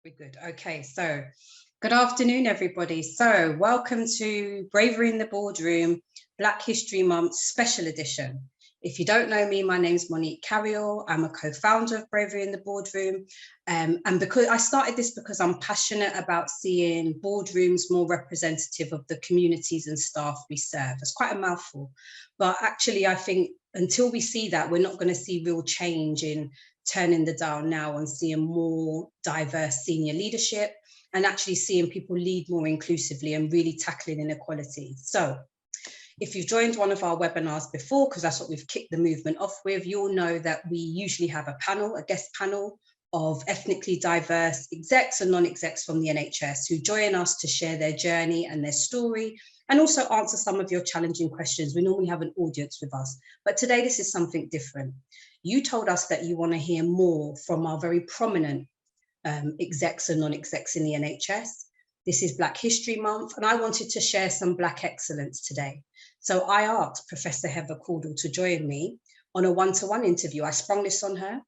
We're good. Okay, so good afternoon, everybody. So welcome to Bravery in the Boardroom, Black History Month Special Edition. If you don't know me, my name's Monique Carayol. I'm a co-founder of Bravery in the Boardroom. And because I started this because I'm passionate about seeing boardrooms more representative of the communities and staff we serve. It's quite a mouthful, but actually I think until we see that, we're not going to see real change in turning the dial now and seeing more diverse senior leadership and actually seeing people lead more inclusively and really tackling inequality. So if you've joined one of our webinars before, because that's what we've kicked the movement off with, you'll know that we usually have a panel, a guest panel of ethnically diverse execs and non-execs from the NHS who join us to share their journey and their story and also answer some of your challenging questions. We normally have an audience with us, but today this is something different. You told us that you want to hear more from our very prominent execs and non-execs in the NHS. This is Black History Month, and I wanted to share some Black excellence today. So I asked Professor Caudle to join me on a one-to-one interview. I sprung this on her,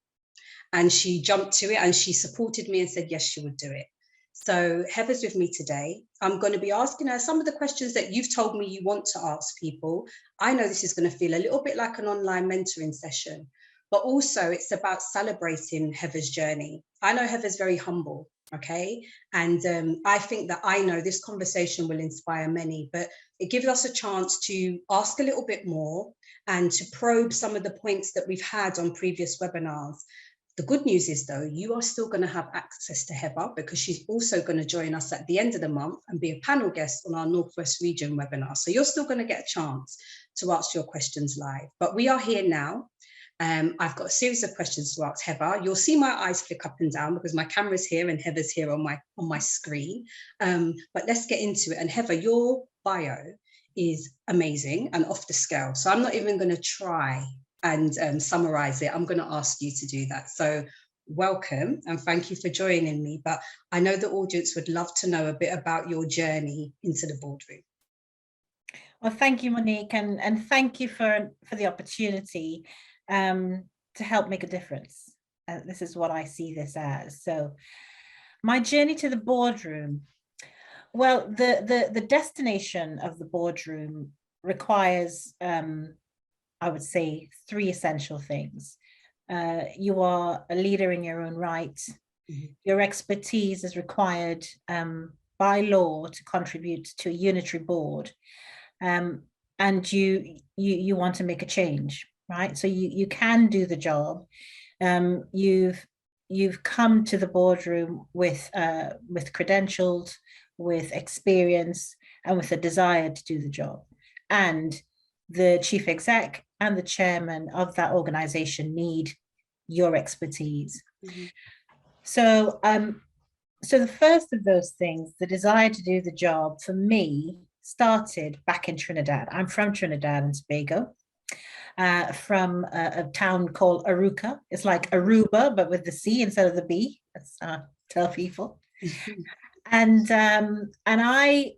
and she jumped to it, and she supported me and said, yes, she would do it. So Heather's with me today. I'm going to be asking her some of the questions that you've told me you want to ask people. I know this is going to feel a little bit like an online mentoring session, but also it's about celebrating Heather's journey. I know Heather's very humble, okay? And I think that I know this conversation will inspire many, but it gives us a chance to ask a little bit more and to probe some of the points that we've had on previous webinars. The good news is, though, you are still going to have access to Heather because she's also going to join us at the end of the month and be a panel guest on our Northwest Region webinar. So you're still going to get a chance to ask your questions live. But we are here now. I've got a series of questions to ask Heather. You'll see my eyes flick up and down because my camera's here and Heather's here on my screen. But let's get into it. And Heather, your bio is amazing and off the scale. So I'm not even going to try and summarize it. I'm going to ask you to do that. So welcome and thank you for joining me. But I know the audience would love to know a bit about your journey into the boardroom. Well, thank you, Monique, and thank you for the opportunity to help make a difference. This is what I see this as. So my journey to the boardroom, well, the destination of the boardroom requires, I would say, three essential things. You are a leader in your own right. Mm-hmm. Your expertise is required by law to contribute to a unitary board. And you want to make a change, right? So you can do the job. You've come to the boardroom with credentials, with experience, and with a desire to do the job. And the chief exec and the chairman of that organization need your expertise. Mm-hmm. So the first of those things, the desire to do the job, for me, started back in Trinidad. I'm from Trinidad and Tobago, from a town called Aruca. It's like Aruba, but with the C instead of the B. That's tell people. And I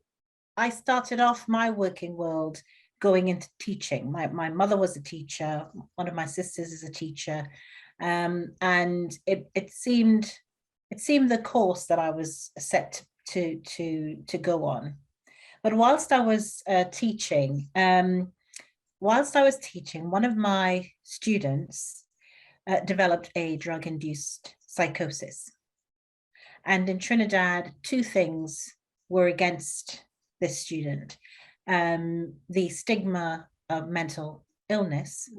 started off my working world going into teaching. My mother was a teacher. One of my sisters is a teacher, and it seemed the course that I was set to go on. But whilst I was teaching, one of my students developed a drug-induced psychosis. And in Trinidad, two things were against this student: the stigma of mental illness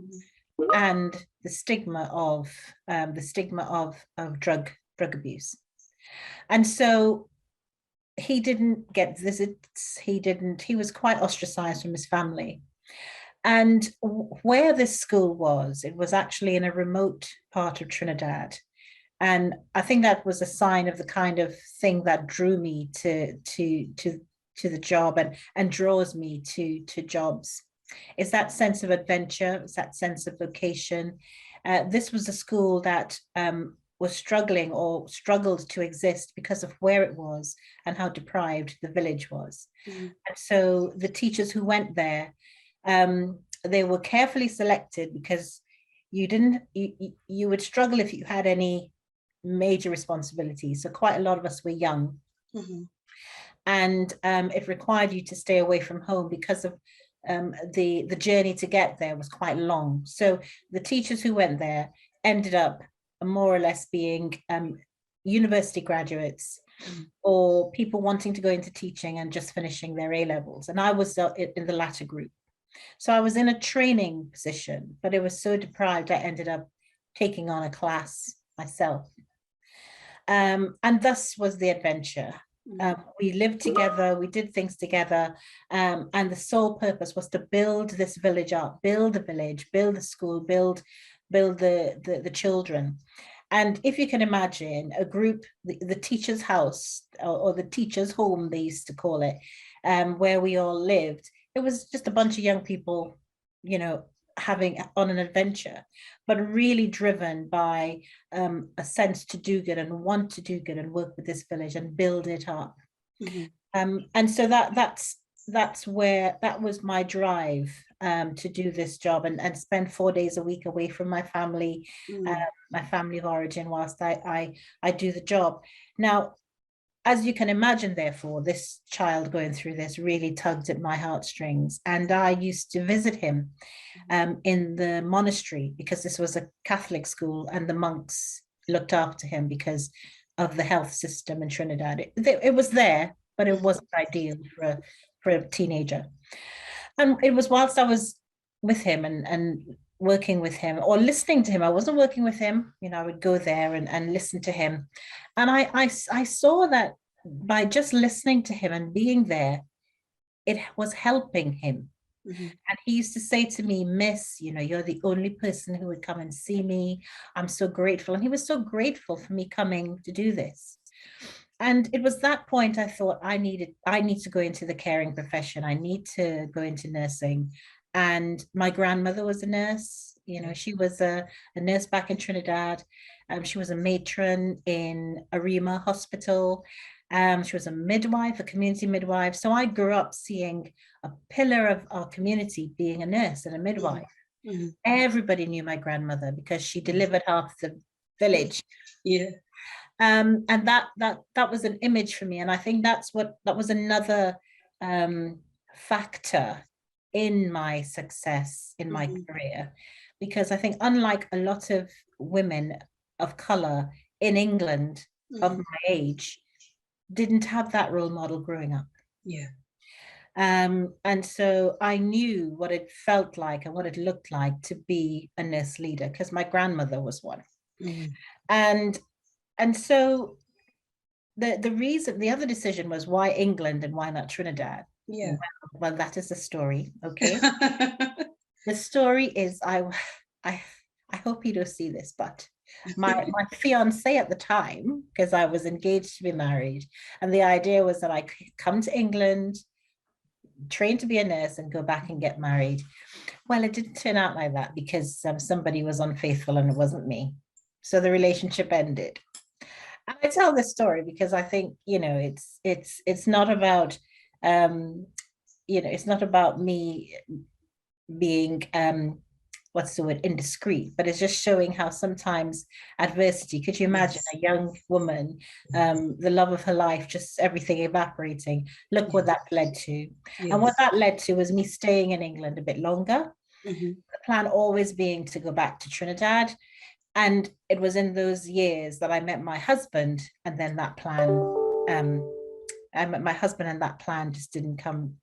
and the stigma of drug abuse. And so he didn't get visits. He was quite ostracized from his family. And where this school was, it was actually in a remote part of Trinidad. And I think that was a sign of the kind of thing that drew me to the job and draws me to jobs. It's that sense of adventure, it's that sense of vocation. This was a school that was struggling or struggled to exist because of where it was and how deprived the village was. Mm. And so the teachers who went there, they were carefully selected because you would struggle if you had any major responsibilities. So quite a lot of us were young. And it required you to stay away from home because of the journey to get there was quite long. So the teachers who went there ended up more or less being university graduates or people wanting to go into teaching and just finishing their A-levels. And I was in the latter group. So I was in a training position, but it was so deprived, I ended up taking on a class myself. And thus was the adventure. We lived together, we did things together, and the sole purpose was to build this village up, build the village, build the school, build the children. And if you can imagine a group, the teacher's house or the teacher's home, they used to call it, where we all lived, it was just a bunch of young people, you know, having on an adventure, but really driven by a sense to do good and want to do good and work with this village and build it up. And so that was my drive to do this job and spend 4 days a week away from my family, my family of origin, whilst I do the job. Now, as you can imagine, therefore, this child going through this really tugged at my heartstrings. And I used to visit him in the monastery because this was a Catholic school and the monks looked after him because of the health system in Trinidad. It was there, but it wasn't ideal for a teenager. And it was whilst I was with him and working with him or listening to him. I wasn't working with him, you know, I would go there and listen to him. And I saw that by just listening to him and being there, it was helping him. And he used to say to me, Miss, you know, you're the only person who would come and see me. I'm so grateful. And he was so grateful for me coming to do this. And it was that point I thought I need to go into the caring profession. I need to go into nursing. And my grandmother was a nurse. You know, she was a nurse back in Trinidad. She was a matron in Arima Hospital. She was a midwife, a community midwife. So I grew up seeing a pillar of our community being a nurse and a midwife. Everybody knew my grandmother because she delivered half the village. And that was an image for me. And I think that was another factor in my success in my career, because I think unlike a lot of women of color in England of my age, didn't have that role model growing up. And so I knew what it felt like and what it looked like to be a nurse leader because my grandmother was one. And so the other decision was why England and why not Trinidad? Well, that is the story. Okay. The story is I hope you don't see this, but my fiance at the time, because I was engaged to be married, and the idea was that I could come to England, train to be a nurse, and go back and get married. Well, it didn't turn out like that because somebody was unfaithful and it wasn't me. So the relationship ended. And I tell this story because I think, you know, it's not about you know, it's not about me being what's the word, indiscreet, but it's just showing how sometimes adversity, could you imagine a young woman, the love of her life, just everything evaporating? Look what that led to. And what that led to was me staying in England a bit longer. The plan always being to go back to Trinidad. And it was in those years that I met my husband, and then that plan, I met my husband and that plan just didn't come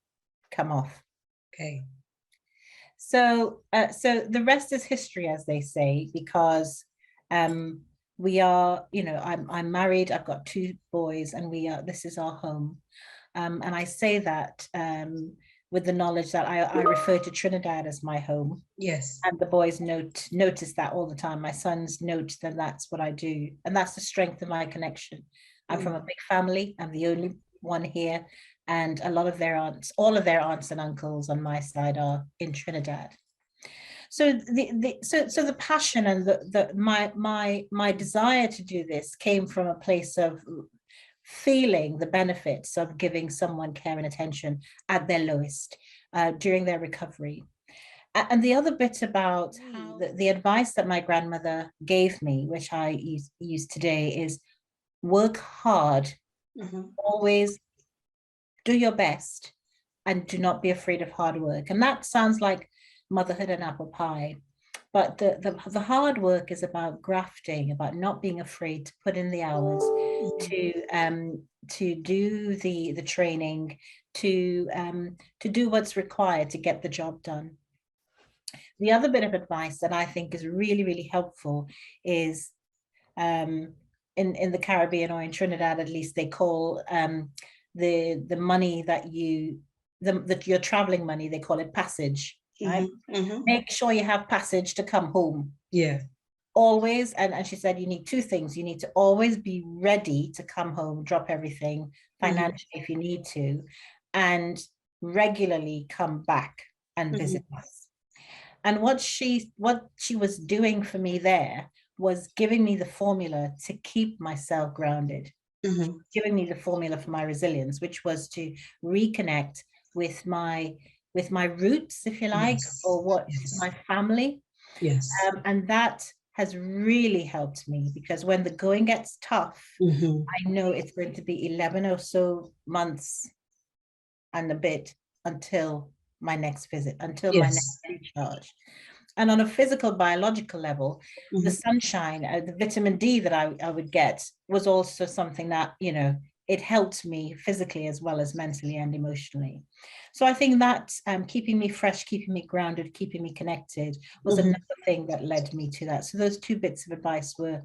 off. Okay. So the rest is history, as they say, because we are, you know, I'm married, I've got 2 boys, and this is our home. And I say that with the knowledge that I refer to Trinidad as my home. Yes. And the boys notice that all the time. My sons note that that's what I do. And that's the strength of my connection. I'm from a big family. I'm the only one here. And a lot of their aunts, all of their aunts and uncles on my side are in Trinidad. So the passion and my desire to do this came from a place of feeling the benefits of giving someone care and attention at their lowest during their recovery. And the other bit about how the advice that my grandmother gave me, which I use today, is work hard, always do your best, and do not be afraid of hard work. And that sounds like motherhood and apple pie. But the hard work is about grafting, about not being afraid to put in the hours, to do the training, to do what's required to get the job done. The other bit of advice that I think is really, really helpful is in the Caribbean, or in Trinidad at least, they call the money that your traveling money, they call it passage. Right? Make sure you have passage to come home. Yeah. Always. And she said, you need two things. You need to always be ready to come home, drop everything financially if you need to, and regularly come back and visit us. And what she was doing for me there was giving me the formula to keep myself grounded, giving me the formula for my resilience, which was to reconnect with my roots, if you like, or my family. Yes. And that has really helped me, because when the going gets tough, I know it's going to be 11 or so months and a bit until my next visit, until my next recharge. And on a physical, biological level, the sunshine, the vitamin D that I would get was also something that, it helped me physically as well as mentally and emotionally. So I think that keeping me fresh, keeping me grounded, keeping me connected was another thing that led me to that. So those two bits of advice were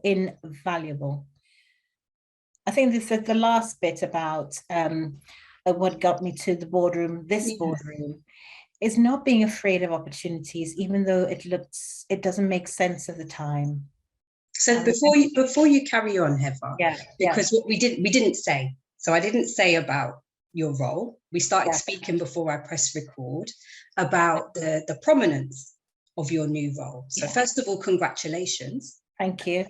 invaluable. I think the last bit about what got me to the boardroom, boardroom, is not being afraid of opportunities, even though it doesn't make sense at the time. So before you carry on, Heather, because what we didn't say. So I didn't say about your role. We started speaking before I pressed record about the prominence of your new role. So first of all, congratulations. Thank you.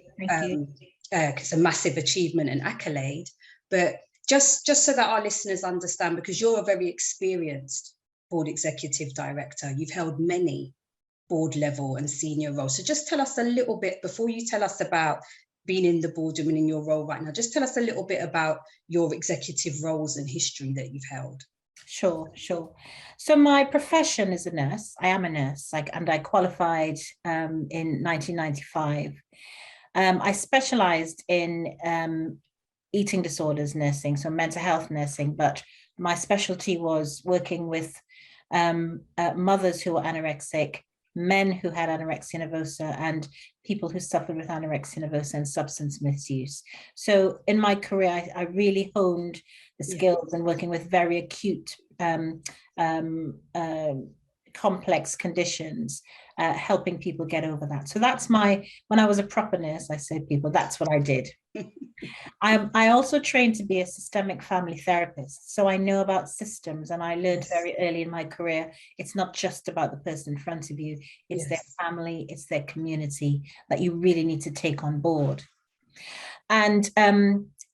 It's a massive achievement and accolade. But just so that our listeners understand, because you're a very experienced board executive director, you've held many board level and senior roles. So just tell us a little bit, before you tell us about being in the boardroom and in your role right now, just tell us a little bit about your executive roles and history that you've held. Sure. So my profession is a nurse. I am a nurse, and I qualified in 1995. I specialized in eating disorders nursing, so mental health nursing, but my specialty was working with mothers who were anorexic, men who had anorexia nervosa, and people who suffered with anorexia nervosa and substance misuse. So in my career, I really honed the skills in working with very acute, complex conditions, helping people get over that. So that's when I was a proper nurse, I said people, that's what I did. I also trained to be a systemic family therapist. So I know about systems, and I learned very early in my career, it's not just about the person in front of you, it's their family, it's their community that you really need to take on board. And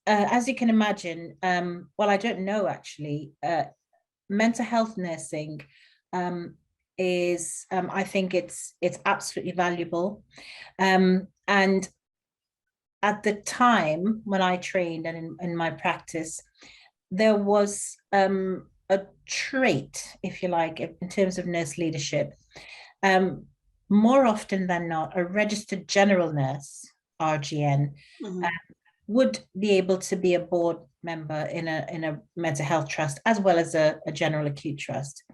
as you can imagine, well, I don't know actually, mental health nursing is, I think it's absolutely valuable. And at the time when I trained and in my practice, there was a trait, if you like, in terms of nurse leadership. More often than not, a registered general nurse, RGN, would be able to be a board member in a mental health trust, as well as a general acute trust.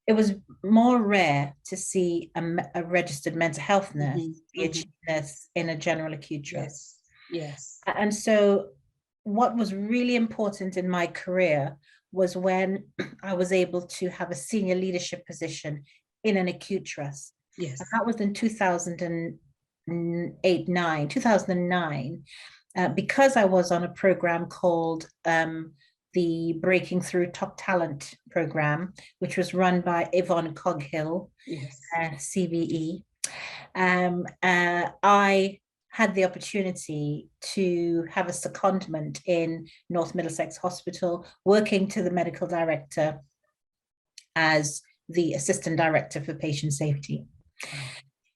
It was more rare to see a registered mental health nurse be a chief nurse in a general acute trust. Yes. And so what was really important in my career was when I was able to have a senior leadership position in an acute trust. Yes. And that was in 2009, because I was on a program called the Breaking Through Top Talent program, which was run by Yvonne Coghill, CVE. I had the opportunity to have a secondment in North Middlesex Hospital, working to the medical director as the Assistant Director for Patient Safety.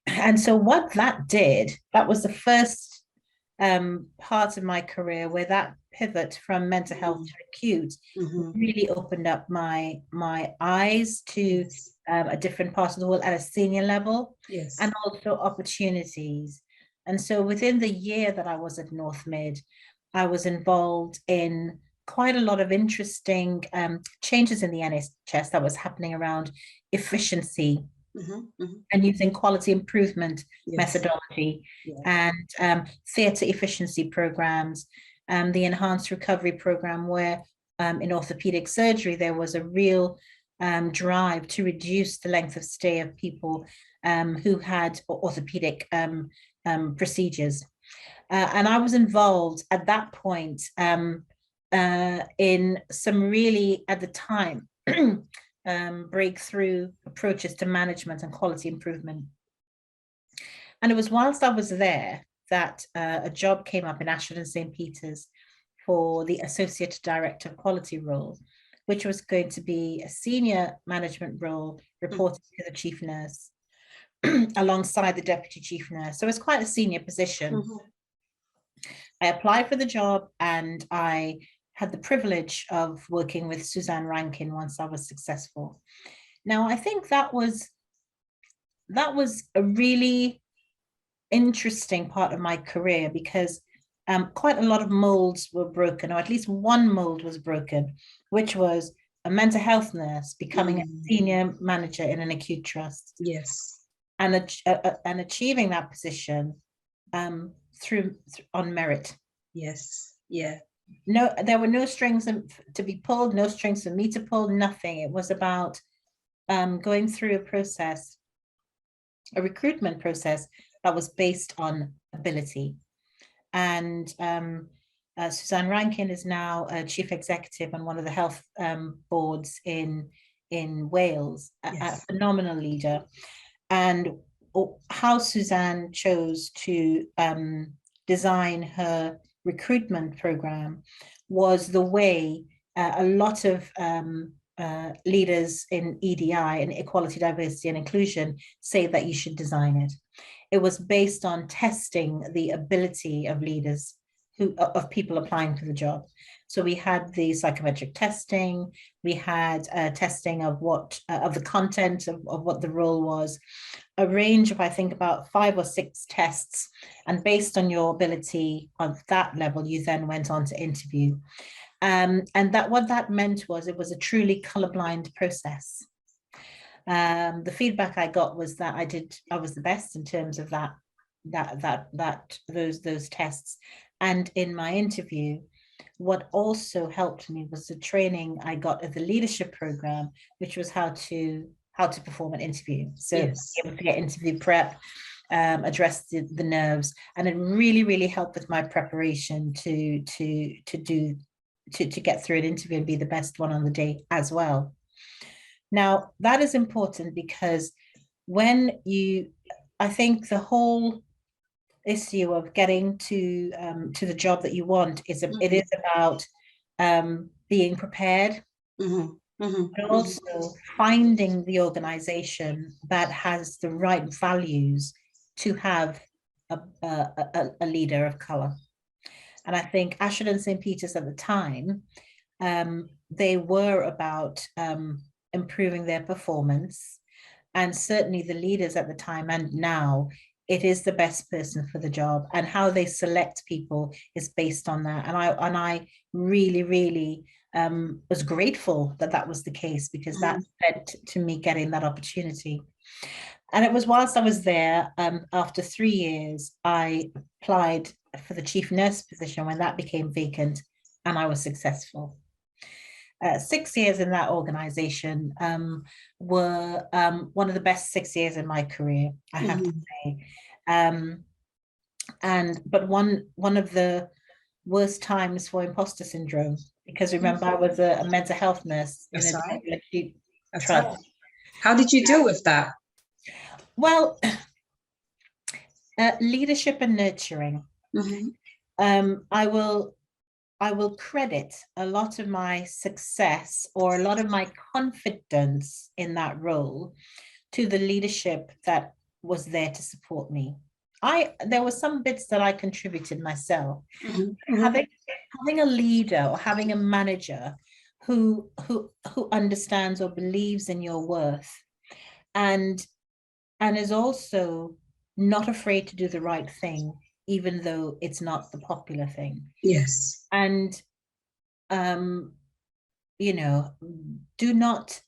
And so what that did, that was the first part of my career where that pivot from mental health to acute really opened up my eyes to a different part of the world at a senior level, and also opportunities. And so within the year that I was at North Mid, I was involved in quite a lot of interesting changes in the NHS that was happening around efficiency and using quality improvement methodology and theatre efficiency programs, the enhanced recovery program, where in orthopedic surgery, there was a real drive to reduce the length of stay of people who had orthopedic procedures. And I was involved at that point in some really, at the time, breakthrough approaches to management and quality improvement. And it was whilst I was there that a job came up in Ashford and St. Peters for the Associate Director of Quality role, which was going to be a senior management role reporting to the chief nurse alongside the deputy chief nurse. So it's quite a senior position. I applied for the job and I had the privilege of working with Suzanne Rankin once I was successful. Now, I think that was a really interesting part of my career because quite a lot of molds were broken, or at least one mold was broken, which was a mental health nurse becoming a senior manager in an acute trust. And achieving that position through on merit. No, there were no strings to be pulled, no strings for me to pull, nothing. It was about going through a process, a recruitment process that was based on ability. And Suzanne Rankin is now a chief executive on one of the health boards in Wales, a phenomenal leader. And how Suzanne chose to design her recruitment program was the way a lot of leaders in EDI and equality, diversity and inclusion say that you should design it. It was based on testing the ability of leaders of people applying for the job. So we had the psychometric testing, we had testing of the content of what the role was, a range of, I think, about 5 or 6 tests. And based on your ability on that level, you then went on to interview. And that what that meant was it was a truly colorblind process. The feedback I got was that I was the best in terms of those tests. And in my interview, what also helped me was the training I got at the leadership program, which was how to perform an interview. So able to get interview prep, address the nerves, and it really, really helped with my preparation to get through an interview and be the best one on the day as well. Now, that is important because I think the whole issue of getting to the job that you want it is about being prepared, but also finding the organization that has the right values to have a leader of color. And I think Ashford and St. Peters at the time, they were about improving their performance, and certainly the leaders at the time and now, it is the best person for the job, and how they select people is based on that. And I really, really was grateful that that was the case, because that led to me getting that opportunity. And it was whilst I was there, after 3 years, I applied for the chief nurse position when that became vacant, and I was successful. 6 years in that organization were one of the best 6 years in my career, I have to say. But one of the worst times for imposter syndrome, because remember, I was a mental health nurse in a acute trust. How did you deal with that? Well, leadership and nurturing. I will credit a lot of my success or a lot of my confidence in that role to the leadership that was there to support me. There were some bits that I contributed myself. Having a leader or having a manager who understands or believes in your worth and is also not afraid to do the right thing, even though it's not the popular thing. Yes. And you know, do not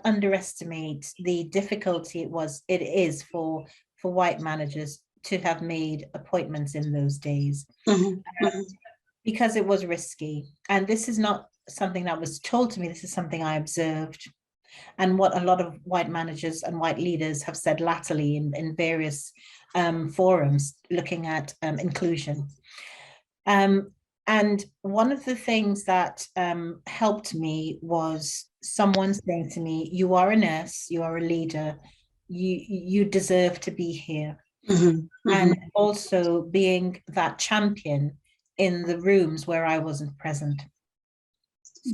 underestimate the difficulty it is for white managers to have made appointments in those days, because it was risky. And this is not something that was told to me. This is something I observed, and what a lot of white managers and white leaders have said latterly in various forums looking at inclusion. And one of the things that helped me was someone saying to me, "You are a nurse, you are a leader, you deserve to be here." And also being that champion in the rooms where I wasn't present.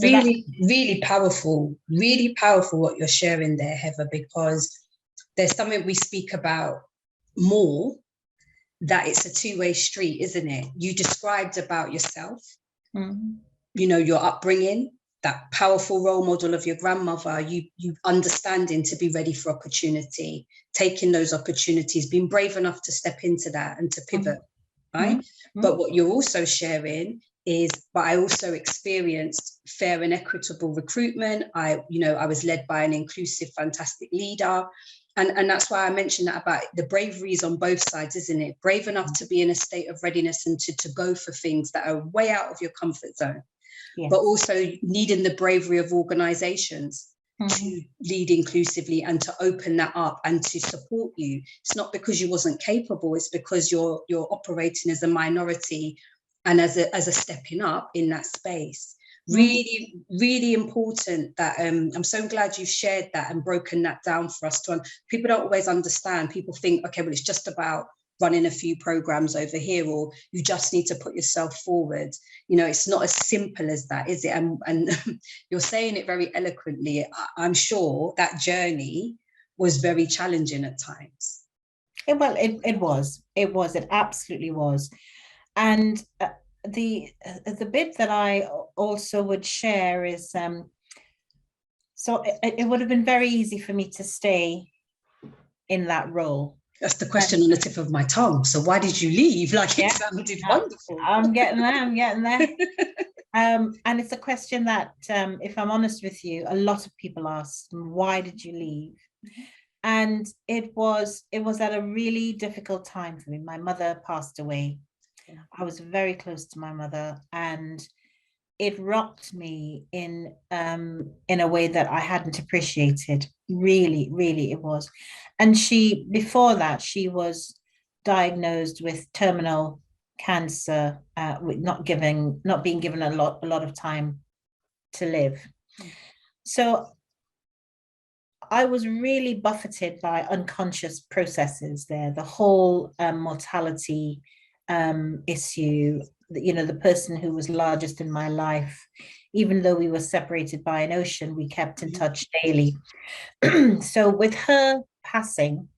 So really powerful what you're sharing there, Heather, because there's something we speak about more, that it's a two-way street, isn't it? You described about yourself, you know, your upbringing, that powerful role model of your grandmother, you understanding to be ready for opportunity, taking those opportunities, being brave enough to step into that and to pivot, right? But what you're also sharing is, but I also experienced fair and equitable recruitment. I was led by an inclusive, fantastic leader. And that's why I mentioned that about the bravery is on both sides, isn't it? Brave enough to be in a state of readiness and to go for things that are way out of your comfort zone, but also needing the bravery of organizations to lead inclusively and to open that up and to support you. It's not because you wasn't capable, it's because you're operating as a minority and as a stepping up in that space. Really, really important that I'm so glad you've shared that and broken that down for us. People don't always understand. People think, okay, well, it's just about running a few programs over here, or you just need to put yourself forward. You know, it's not as simple as that, is it? And you're saying it very eloquently. I'm sure that journey was very challenging at times. It absolutely was. And the bit that I also would share is, so it would have been very easy for me to stay in that role. That's the question on the tip of my tongue. So why did you leave? Like, it sounded wonderful. I'm getting there. And it's a question that, if I'm honest with you, a lot of people ask, why did you leave? And it was at a really difficult time for me. My mother passed away. I was very close to my mother, and it rocked me in a way that I hadn't appreciated. Really, really, it was. And before that, she was diagnosed with terminal cancer, with not being given a lot of time to live. So I was really buffeted by unconscious processes there. The whole mortality issue, the person who was largest in my life, even though we were separated by an ocean, we kept in touch daily. So with her passing,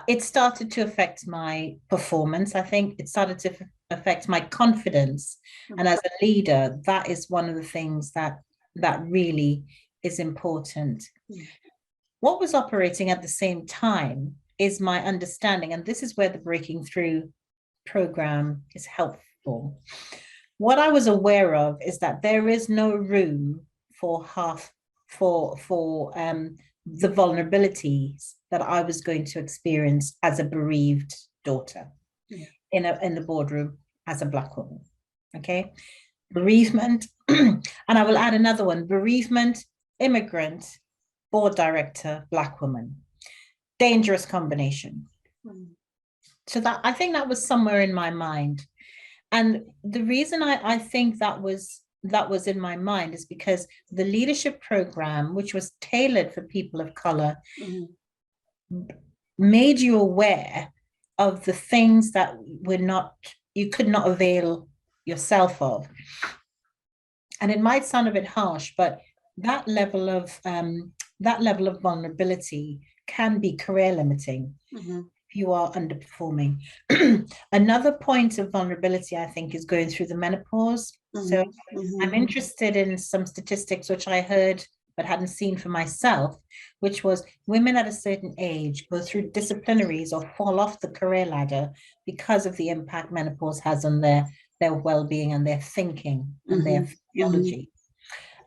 it started to affect my performance. I think it started to affect my confidence. And as a leader, that is one of the things that really is important. What was operating at the same time is my understanding, and this is where the Breaking Through program is helpful. What I was aware of is that there is no room for the vulnerabilities that I was going to experience as a bereaved daughter in the boardroom as a Black woman. Okay, bereavement, and I will add another one: bereavement, immigrant, board director, Black woman. Dangerous combination. So that, I think that was somewhere in my mind. And the reason I think that was in my mind is because the leadership program, which was tailored for people of color, made you aware of the things that you could not avail yourself of. And it might sound a bit harsh, but that level of vulnerability can be career limiting if you are underperforming. Another point of vulnerability, I think, is going through the menopause. So I'm interested in some statistics which I heard but hadn't seen for myself, which was women at a certain age go through disciplinaries or fall off the career ladder because of the impact menopause has on their well-being and their thinking and their physiology.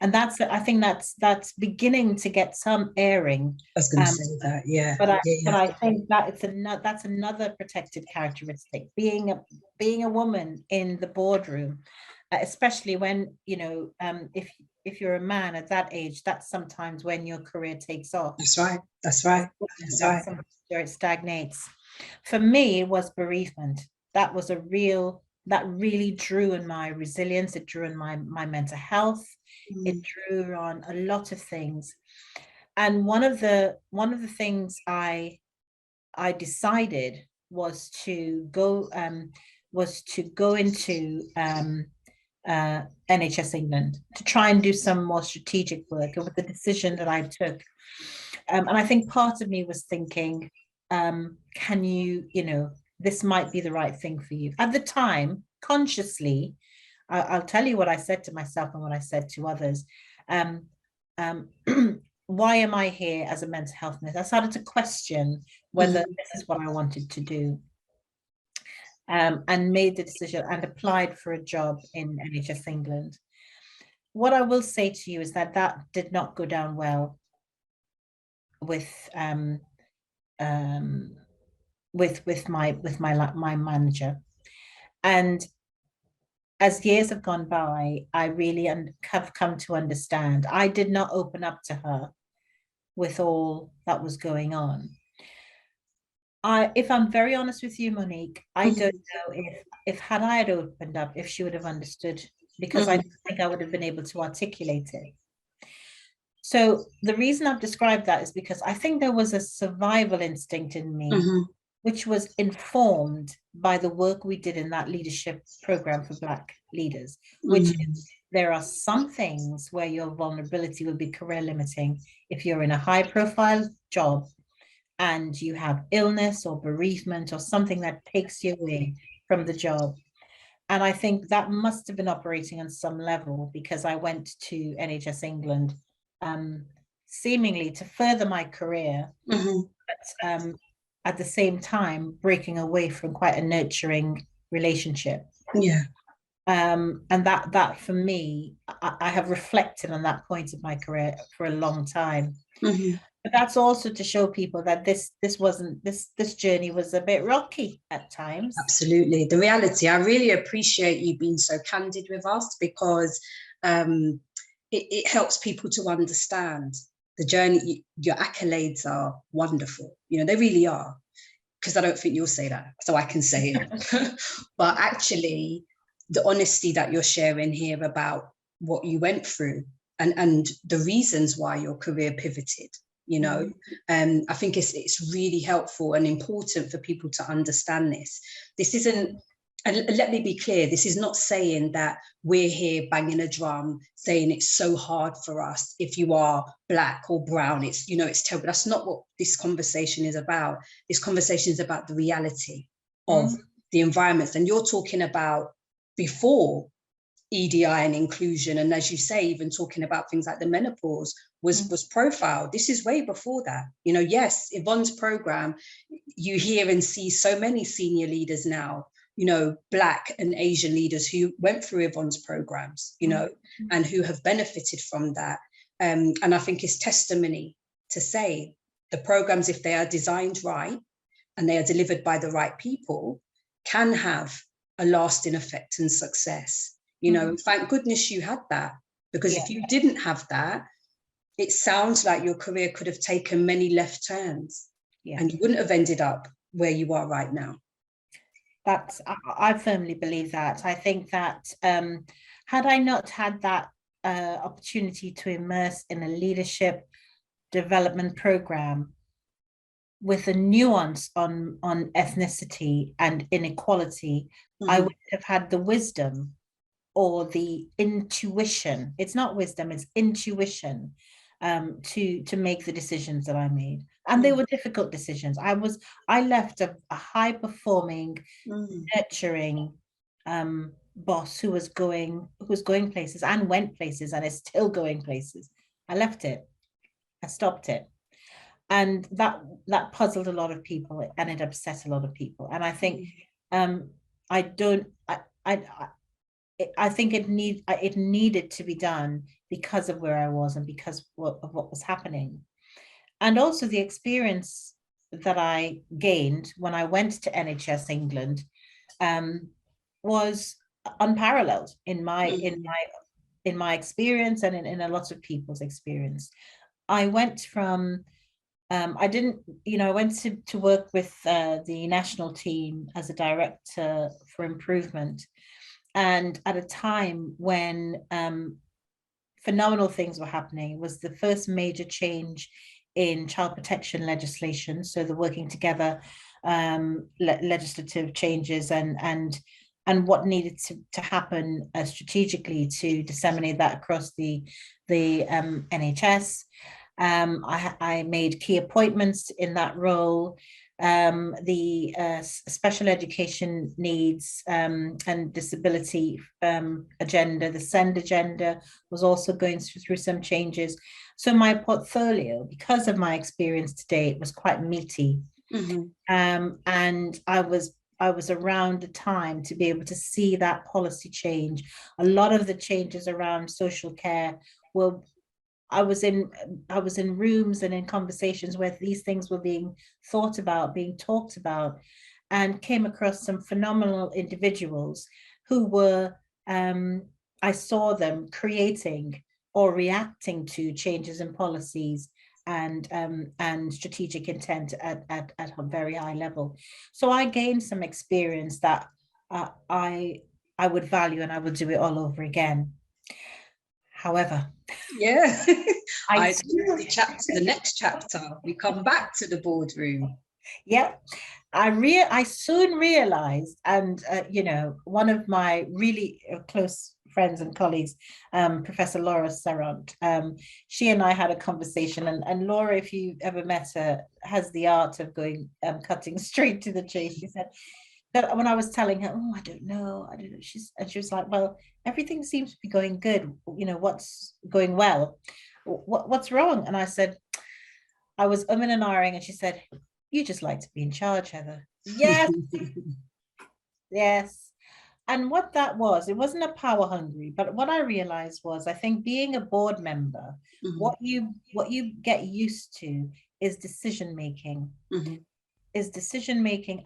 And I think that's beginning to get some airing. I was going to say that, yeah. But I think that that's another protected characteristic. Being a woman in the boardroom, especially when, you know, if you're a man at that age, that's sometimes when your career takes off. That's right. That's right. That's right. Where it stagnates. For me, it was bereavement. That really drew on my resilience. It drew on my mental health. It drew on a lot of things. And one of the things I decided was to go into NHS England to try and do some more strategic work. It was the decision that I took. And I think part of me was thinking, can you know, this might be the right thing for you. At the time, consciously, I'll tell you what I said to myself and what I said to others. Why am I here as a mental health nurse? I started to question whether this is what I wanted to do. And made the decision and applied for a job in NHS England. What I will say to you is that did not go down well with my manager. And as years have gone by, I really have come to understand I did not open up to her with all that was going on. If I'm very honest with you, Monique, I don't know if had I had opened up, if she would have understood, because I don't think I would have been able to articulate it. So the reason I've described that is because I think there was a survival instinct in me, which was informed by the work we did in that leadership program for Black leaders, which is, there are some things where your vulnerability will be career limiting if you're in a high profile job and you have illness or bereavement or something that takes you away from the job. And I think that must have been operating on some level, because I went to NHS England seemingly to further my career, but at the same time breaking away from quite a nurturing relationship. Yeah. And that for me, I have reflected on that point of my career for a long time. But that's also to show people that this journey was a bit rocky at times. Absolutely. The reality, I really appreciate you being so candid with us, because it helps people to understand the journey. Your accolades are wonderful. You know, they really are, because I don't think you'll say that, so I can say it. But actually, the honesty that you're sharing here about what you went through and the reasons why your career pivoted, you know, I think it's really helpful and important for people to understand this. This isn't, and let me be clear, this is not saying that we're here banging a drum saying it's so hard for us if you are Black or brown, it's, you know, it's terrible. That's not what this conversation is about. This conversation is about the reality of the environments. And you're talking about before EDI and inclusion, and as you say, even talking about things like the menopause was profiled. This is way before that. You know, yes, Yvonne's program, you hear and see so many senior leaders now, you know, Black and Asian leaders who went through Yvonne's programs, you know, and who have benefited from that. And I think it's testimony to say the programs, if they are designed right and they are delivered by the right people, can have a lasting effect and success. You know, thank goodness you had that, because if you didn't have that, it sounds like your career could have taken many left turns and you wouldn't have ended up where you are right now. I firmly believe that. I think that had I not had that opportunity to immerse in a leadership development program with a nuance on ethnicity and inequality, I would have had the wisdom or the intuition, it's not wisdom, it's intuition, to make the decisions that I made. And they were difficult decisions. I left a high performing, nurturing boss who was going places and went places and is still going places. I left it. I stopped it. And that puzzled a lot of people and it upset a lot of people. And I think I don't I think it needed to be done because of where I was and because of what was happening. And also the experience that I gained when I went to NHS England was unparalleled in my experience and in a lot of people's experience. I went from I didn't, I went to work with the national team as a director for improvement. And at a time when phenomenal things were happening, it was the first major change in child protection legislation. So the working together legislative changes and what needed to happen strategically to disseminate that across the NHS. I made key appointments in that role. The special education needs and disability agenda, the SEND agenda, was also going through some changes. So my portfolio, because of my experience to date, was quite meaty. And I was around the time to be able to see that policy change. A lot of the changes around social care were I was in rooms and in conversations where these things were being thought about, being talked about, and came across some phenomenal individuals who were, I saw them creating or reacting to changes in policies and strategic intent at a very high level. So I gained some experience that I would value and I would do it all over again. However, yeah, the next chapter, we come back to the boardroom. Yeah, I soon realized, and one of my really close friends and colleagues, Professor Laura Serrant, she and I had a conversation, and Laura, if you ever met her, has the art of going cutting straight to the chase. She said that when I was telling her, I don't know, she was like, well, everything seems to be going good. What's going well? What's wrong? And I said, I was and ahhing, and she said, you just like to be in charge, Heather. Yes. Yes. And what that was, it wasn't a power hungry, but what I realized was, I think being a board member, what you get used to is decision making.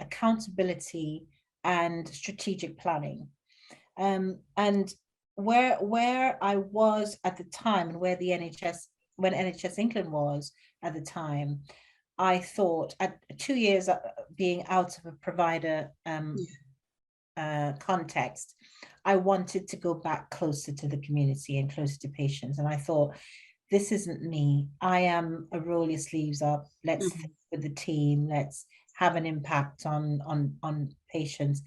Accountability, and strategic planning. And where I was at the time, and where when NHS England was at the time, I thought at 2 years being out of a provider context, I wanted to go back closer to the community and closer to patients. And I thought, this isn't me. I am a roll your sleeves up. Let's think with the team. Let's have an impact on patients.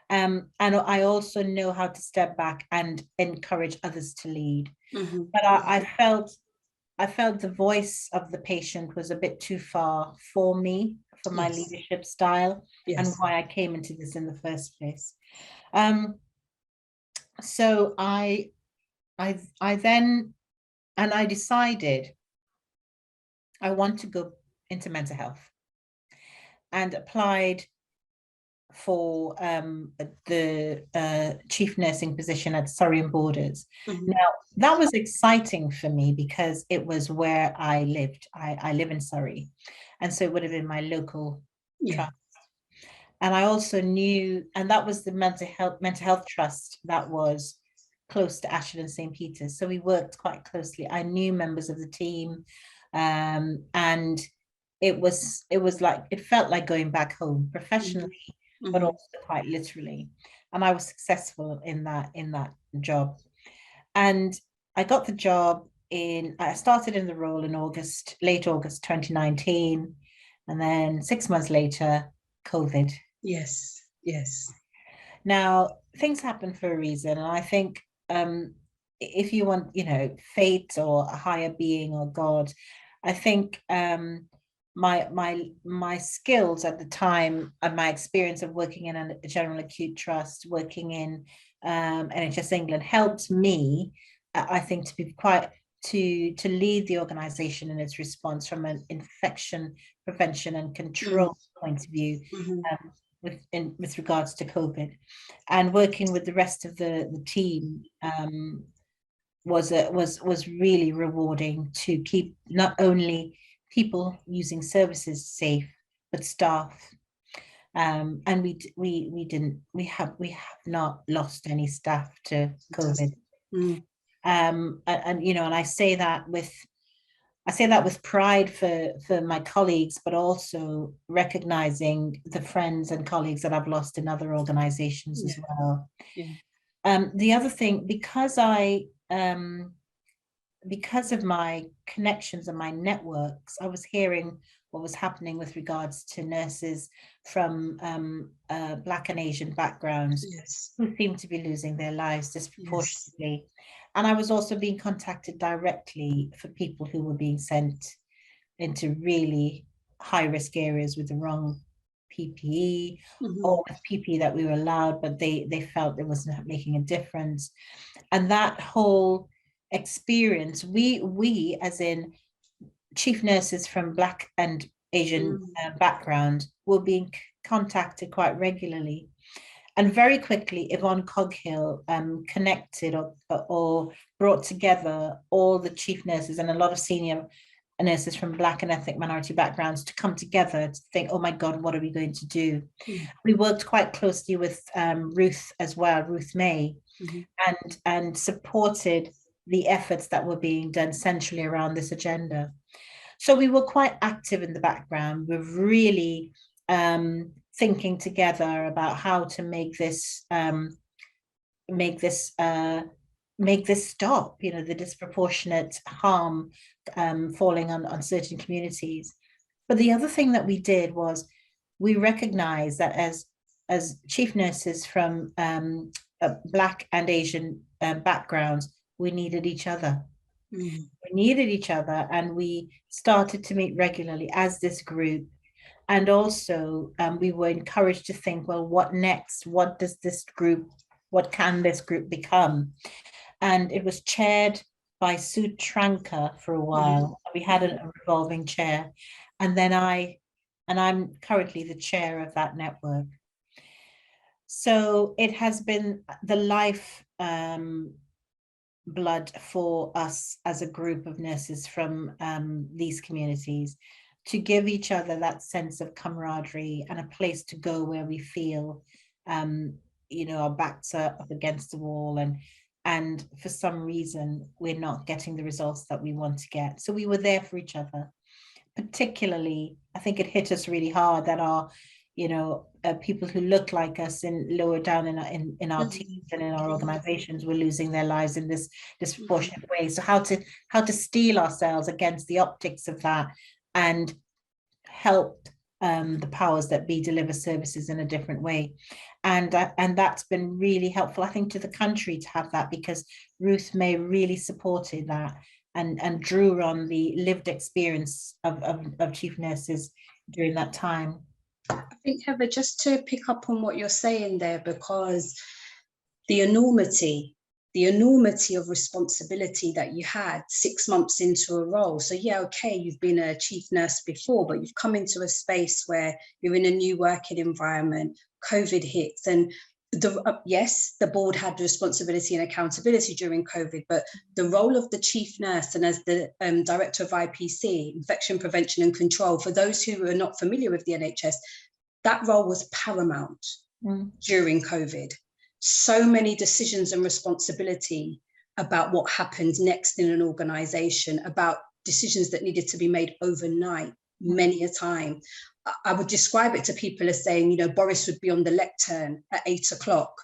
And I also know how to step back and encourage others to lead. But I felt the voice of the patient was a bit too far for me, for my leadership style, and why I came into this in the first place. So I then, and I decided I want to go into mental health, and applied for the chief nursing position at Surrey and Borders. Now, that was exciting for me because it was where I lived. I live in Surrey, and so it would have been my local trust. And I also knew, and that was the mental health trust that was close to Ashford and St. Peter's. So we worked quite closely. I knew members of the team, and it felt like going back home professionally, but also quite literally. And I was successful in that job. And I got the job I started in the role in late August 2019. And then 6 months later, COVID. Yes. Now, things happen for a reason. And I think if you want, you know, fate or a higher being or God, I think my skills at the time and my experience of working in a general acute trust, working in NHS England, helped me, I think, to be quite to lead the organization in its response from an infection prevention and control point of view, with regards to COVID, and working with the rest of the team was really rewarding, to keep not only people using services safe, but staff. And we have not lost any staff to COVID. And you know, and I say that with pride for my colleagues, but also recognizing the friends and colleagues that I've lost in other organizations as well. The other thing, because of my connections and my networks, I was hearing what was happening with regards to nurses from Black and Asian backgrounds who seem to be losing their lives disproportionately. And I was also being contacted directly for people who were being sent into really high-risk areas with the wrong PPE, or with PPE that we were allowed, but they felt it wasn't making a difference. And that whole experience, we as in chief nurses from Black and Asian background were being contacted quite regularly. And very quickly, Yvonne Coghill connected or brought together all the chief nurses and a lot of senior nurses from Black and ethnic minority backgrounds to come together to think, oh my God, what are we going to do? We worked quite closely with Ruth as well, Ruth May, and supported the efforts that were being done centrally around this agenda. So we were quite active in the background. We're really thinking together about how to make this stop, you know, the disproportionate harm falling on certain communities. But the other thing that we did was we recognized that as chief nurses from Black and Asian backgrounds, we needed each other. We needed each other, and we started to meet regularly as this group. And also we were encouraged to think, well, what next? What can this group become? And it was chaired by Sue Tranker for a while. We had a revolving chair. And then I'm currently the chair of that network. So it has been the life blood for us as a group of nurses from these communities, to give each other that sense of camaraderie and a place to go where we feel, you know, our backs are up against the wall, and for some reason we're not getting the results that we want to get. So we were there for each other. Particularly, I think it hit us really hard that our, you know, people who look like us in lower down in our teams and in our organizations were losing their lives in this disproportionate way. So how to steel ourselves against the optics of that and help the powers that be deliver services in a different way. And that's been really helpful, I think, to the country to have that, because Ruth May really supported that and drew on the lived experience of chief nurses during that time. I think, Heather, just to pick up on what you're saying there, because the enormity of responsibility that you had 6 months into a role. So yeah, okay, you've been a chief nurse before, but you've come into a space where you're in a new working environment, COVID hits, and yes, the board had responsibility and accountability during COVID, but the role of the chief nurse and as the director of IPC, infection prevention and control, for those who are not familiar with the NHS, that role was paramount during COVID. So many decisions and responsibility about what happened next in an organization, about decisions that needed to be made overnight, many a time. I would describe it to people as saying, you know, Boris would be on the lectern at 8 o'clock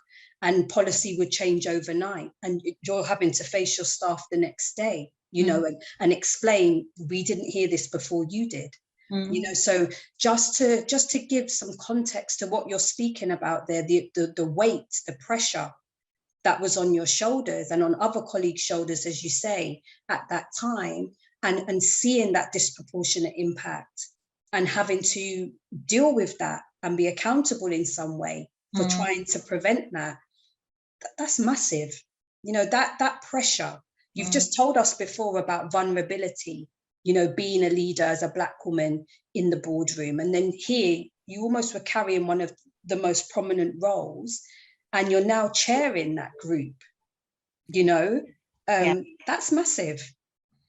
and policy would change overnight, and you're having to face your staff the next day, you know, and explain, we didn't hear this before you did. You know, so just to give some context to what you're speaking about there, the weight, the pressure that was on your shoulders and on other colleagues' shoulders, as you say, at that time, and seeing that disproportionate impact and having to deal with that and be accountable in some way for trying to prevent that, that's massive. You know, that pressure. You've just told us before about vulnerability, you know, being a leader as a Black woman in the boardroom. And then here, you almost were carrying one of the most prominent roles, and you're now chairing that group, you know, that's massive.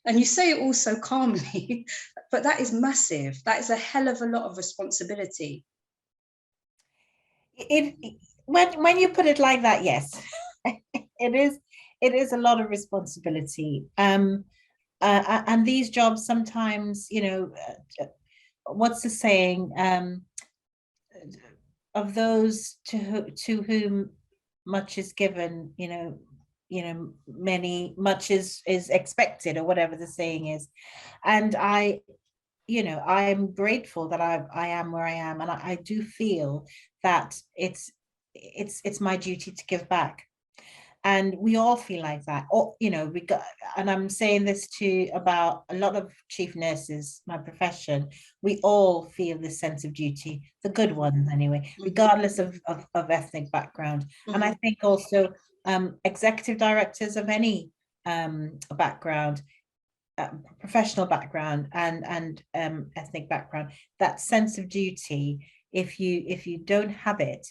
And you say it all so calmly, but that is massive. That is a hell of a lot of responsibility. When you put it like that, yes, it is a lot of responsibility. And these jobs sometimes, you know, what's the saying? Of those to whom much is given, much is expected, or whatever the saying is. And I'm grateful that I am where I am, and I do feel that it's my duty to give back. And we all feel like that. Or, and I'm saying this about a lot of chief nurses, my profession. We all feel this sense of duty, the good ones anyway, regardless of ethnic background. And I think also executive directors of any background, professional background and ethnic background, that sense of duty, if you don't have it,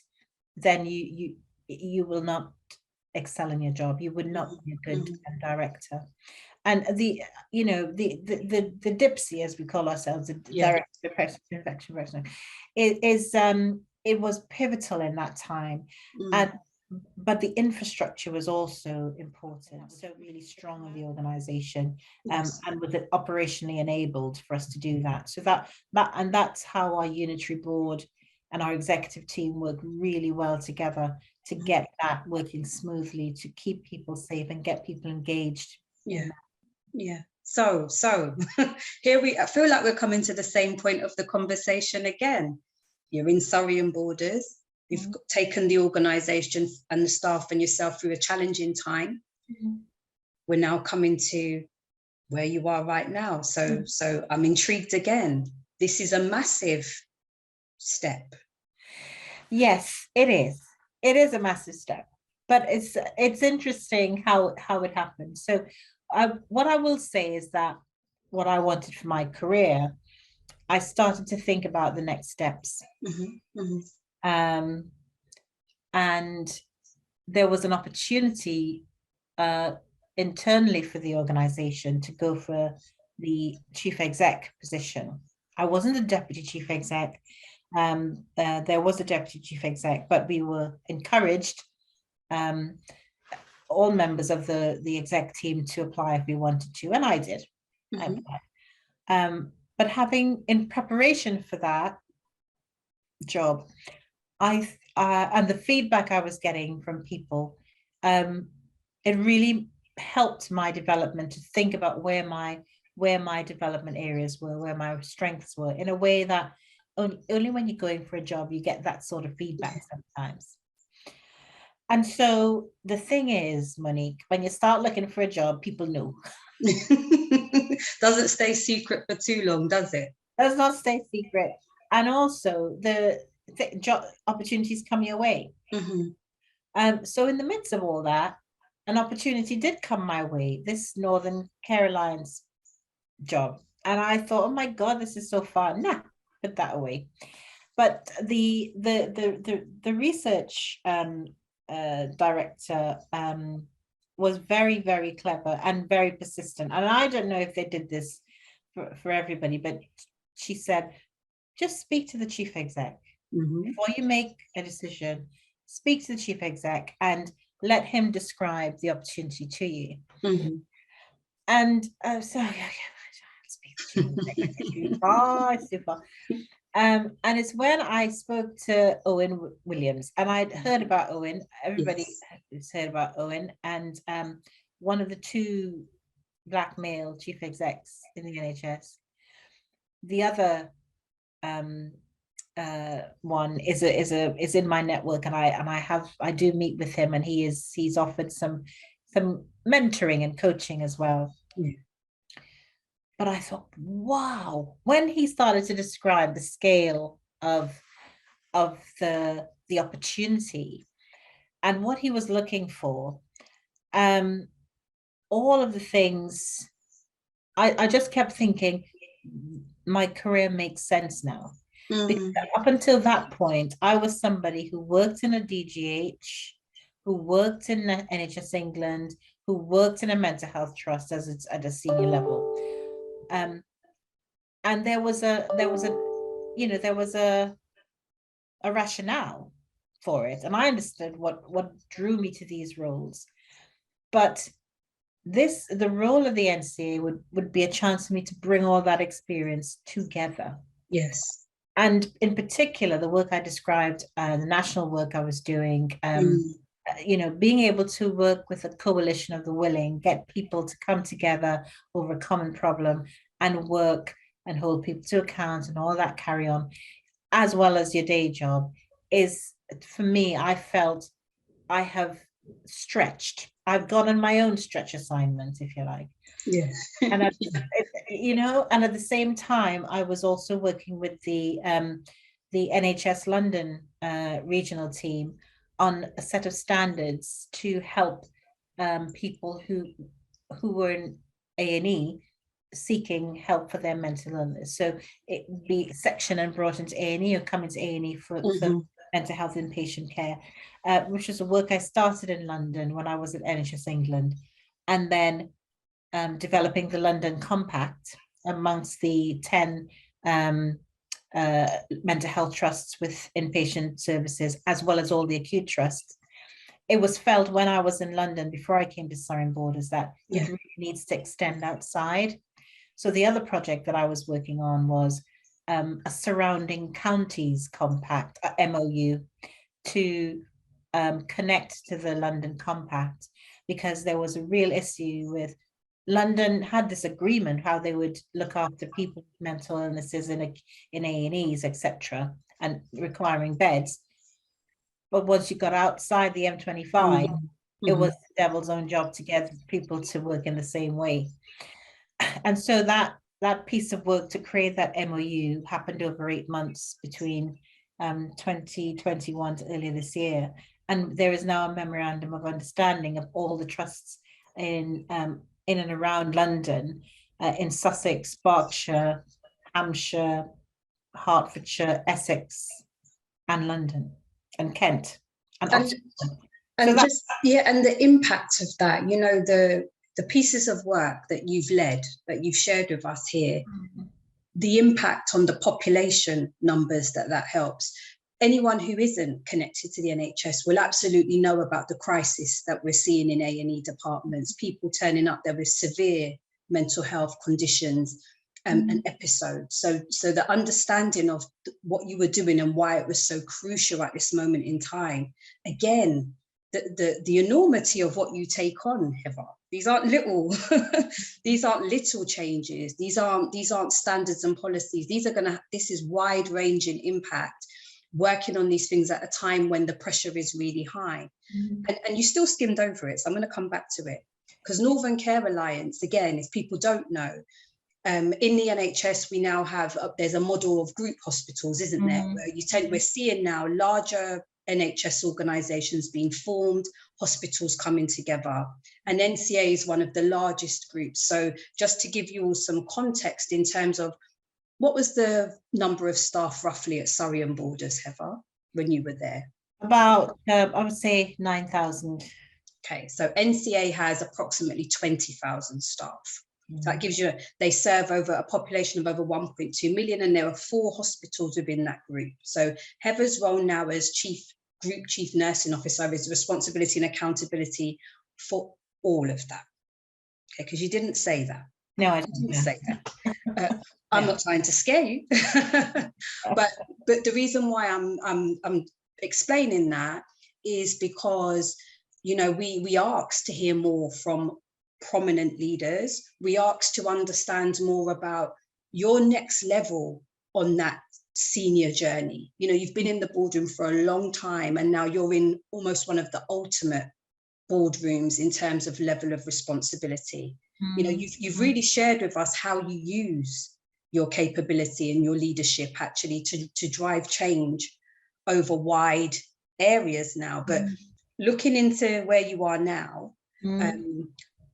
then you will not excel in your job. You would not be a good director. And the DIPSI, as we call ourselves, the Director of Infection Prevention, it was pivotal in that time. But the infrastructure was also important, so really strong in the organization, and was it operationally enabled for us to do that. So that's how our unitary board and our executive team work really well together to get that working smoothly, to keep people safe and get people engaged. So here I feel like we're coming to the same point of the conversation again. You're in Surrey and Borders. You've taken the organisation and the staff and yourself through a challenging time. We're now coming to where you are right now. So I'm intrigued again. This is a massive step. Yes, it is. It is a massive step, but it's interesting how it happened. So what I will say is that what I wanted for my career, I started to think about the next steps. And there was an opportunity internally for the organization to go for the chief exec position. I wasn't a deputy chief exec. There was a deputy chief exec, but we were encouraged, all members of the exec team, to apply if we wanted to, and I did. But in preparation for that job, and the feedback I was getting from people, it really helped my development to think about where my development areas were, where my strengths were, in a way that only when you're going for a job you get that sort of feedback sometimes. And so the thing is, Monique, when you start looking for a job, people know. Doesn't stay secret for too long, does it? Does not stay secret. And also the job opportunities come your way. So in the midst of all that, an opportunity did come my way, this Northern Care Alliance job. And I thought, oh my God, this is so far. Nah, put that away. But the research director was very, very clever and very persistent. And I don't know if they did this for everybody, but she said, just speak to the chief exec. Before you make a decision, speak to the chief exec and let him describe the opportunity to you. And so it's too far. And it's when I spoke to Owen Williams, and I'd heard about Owen. Everybody has heard about Owen, and one of the two Black male chief execs in the NHS. The other one is in my network, and I do meet with him, and he's offered some mentoring and coaching as well. Yeah. But I thought, wow, when he started to describe the scale of the opportunity and what he was looking for, all of the things, I just kept thinking, my career makes sense now. Because up until that point, I was somebody who worked in a DGH, who worked in the NHS England, who worked in a mental health trust as it's at a senior level. And there was a rationale for it. And I understood what drew me to these roles. But the role of the NCA would be a chance for me to bring all that experience together. Yes. And in particular, the work I described, the national work I was doing, being able to work with a coalition of the willing, get people to come together over a common problem and work and hold people to account and all that carry on, as well as your day job, is, for me, I felt I have stretched. I've gone on my own stretch assignment, if you like. Yeah. And and at the same time, I was also working with the NHS London regional team on a set of standards to help people who were in A&E seeking help for their mental illness. So it would be sectioned and brought into A&E or come into A&E for mental health inpatient care, which is a work I started in London when I was at NHS England, and then developing the London Compact amongst the 10 mental health trusts with inpatient services, as well as all the acute trusts. It was felt when I was in London, before I came to Surrey Borders, that it really needs to extend outside. So the other project that I was working on was a surrounding counties compact, MOU, to connect to the London Compact, because there was a real issue with London had this agreement how they would look after people with mental illnesses in A&Es, etc., and requiring beds. But once you got outside the M25, it was the devil's own job to get people to work in the same way. And so that piece of work to create that MOU happened over 8 months between 2021 to earlier this year. And there is now a memorandum of understanding of all the trusts in and around London, in Sussex, Berkshire, Hampshire, Hertfordshire, Essex, and London, and Kent, and Oxford. And the impact of that, the pieces of work that you've led, that you've shared with us here, the impact on the population numbers that helps. Anyone who isn't connected to the NHS will absolutely know about the crisis that we're seeing in A&E departments, people turning up there with severe mental health conditions and episodes. So the understanding of what you were doing and why it was so crucial at this moment in time. Again, the enormity of what you take on, Heather. These aren't little, these aren't little changes. These aren't standards and policies. This is wide-ranging impact, working on these things at a time when the pressure is really high. And you still skimmed over it, so I'm going to come back to it. Because Northern Care Alliance, again, if people don't know, in the NHS, we now have, there's a model of group hospitals, isn't there? Where we're seeing now larger NHS organisations being formed, hospitals coming together. And NCA is one of the largest groups. So just to give you all some context in terms of, what was the number of staff roughly at Surrey and Borders, Heather, when you were there? About, I would say 9,000. Okay, so NCA has approximately 20,000 staff. So that gives you, they serve over a population of over 1.2 million, and there are 4 hospitals within that group. So Heather's role now as Group Chief Nursing Officer is responsibility and accountability for all of that. Okay, because you didn't say that. No, I didn't say that. I'm not trying to scare you, but the reason why I'm explaining that is because, we asked to hear more from prominent leaders. We asked to understand more about your next level on that senior journey? You know, you've been in the boardroom for a long time, and now you're in almost one of the ultimate boardrooms in terms of level of responsibility. You know, you've really shared with us how you use your capability and your leadership actually to drive change over wide areas now. But looking into where you are now,